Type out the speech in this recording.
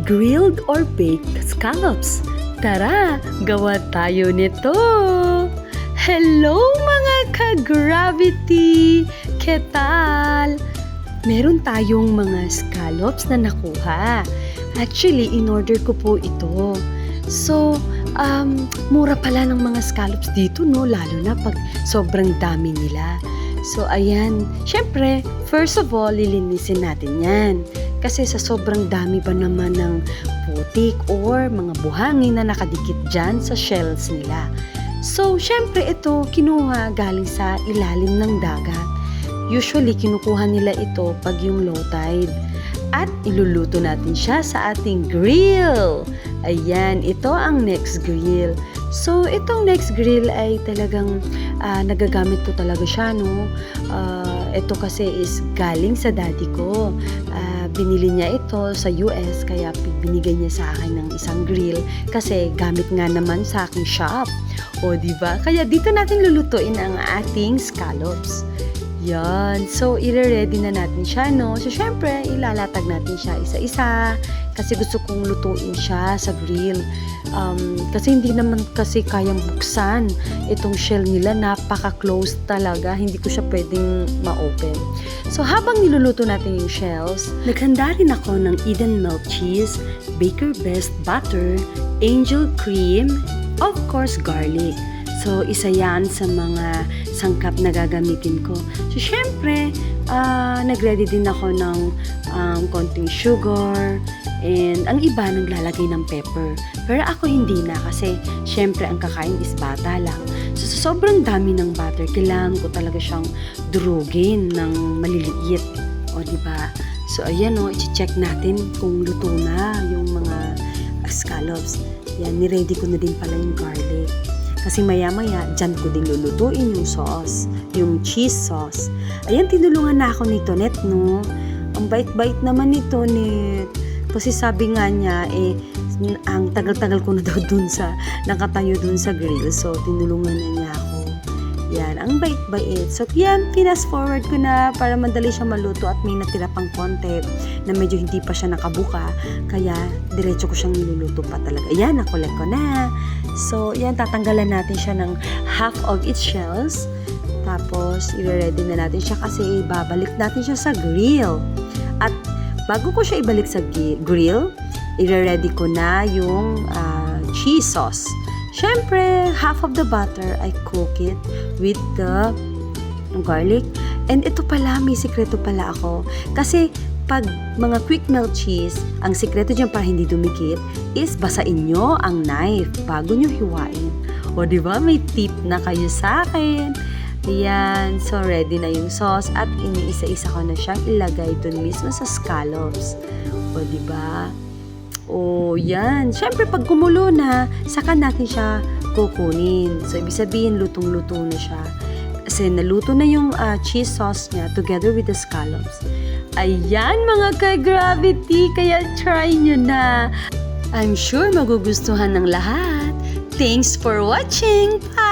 grilled or baked scallops. Tara, gawa tayo nito! Hello mga ka-gravity! Ketal? Meron tayong mga scallops na nakuha. Actually, in-order ko po ito. So, mura pala ng mga scallops dito, no? Lalo na pag sobrang dami nila. So, ayan. Siyempre, first of all, lilinisin natin yan. Kasi sa sobrang dami pa naman ng putik or mga buhangin na nakadikit dyan sa shells nila. So, syempre ito kinuha galing sa ilalim ng dagat. Usually, kinukuha nila ito pag yung low tide. At iluluto natin siya sa ating grill. Ayan, ito ang next grill. So, itong next grill ay talagang nagagamit ko talaga siya, no? Ito kasi is galing sa daddy ko. Binili niya ito sa US, kaya binigay niya sa akin ng isang grill kasi gamit nga naman sa aking shop. O, diba? Kaya dito natin lulutuin ang ating scallops. Yan. So, i-ready na natin siya, no? So, syempre, ilalatag natin siya isa-isa kasi gusto kong lutuin siya sa grill. Kasi hindi naman kasi kayang buksan itong shell nila. Napaka-closed talaga. Hindi ko siya pwedeng ma-open. So, habang niluluto natin yung shells, naghanda rin ako ng Eden Melt Cheese, Baker Best Butter, Angel Cream, of course, garlic. So, isa yan sa mga sangkap na gagamitin ko. So, syempre, nag-ready din ako ng konting sugar and ang iba naglalagay ng pepper. Pero ako hindi na kasi syempre ang kakain is bata lang. So, sa sobrang dami ng butter, kailangan ko talaga siyang durugin ng maliliit. O, diba? So, ayan o, i-check natin kung luto na yung mga scallops. Yan, ni-ready ko na din pala yung garlic. Kasi maya-maya, dyan ko din lulutuin yung sauce, yung cheese sauce. Ayan, tinulungan na ako ni Tonet, no? Ang bait-bait naman ni Tonet. Kasi sabi nga niya, ang tagal-tagal ko na daw nakatayo dun sa grill. So, tinulungan na niya ako. Yan, ang bait-bait. So, yan, fast forward ko na para madali siya maluto at may natira pang konti na medyo hindi pa siya nakabuka. Kaya, diretso ko siyang niluluto pa talaga. Yan, nakulit ko na. So, yan, tatanggalan natin siya ng half of its shells. Tapos, i-ready na natin siya kasi ibabalik natin siya sa grill. At, bago ko siya ibalik sa grill, i-ready ko na yung cheese sauce. Siyempre, half of the butter, I cook it with the garlic. And ito pala, may sikreto pala ako. Kasi, pag mga quick melt cheese, ang sikreto dyan para hindi dumikit is basain nyo ang knife bago nyo hiwain. O, diba? May tip na kayo sa akin. Ayan. So, ready na yung sauce at iniisa-isa ko na siyang ilagay dun mismo sa scallops. O, diba? O, yan. Siyempre, pag kumulo na, saka natin siya kukunin. So, ibig sabihin, lutong-luto na siya. Kasi naluto na yung cheese sauce niya together with the scallops. Ayan mga ka-gravity, kaya try nyo na. I'm sure magugustuhan ng lahat. Thanks for watching. Bye!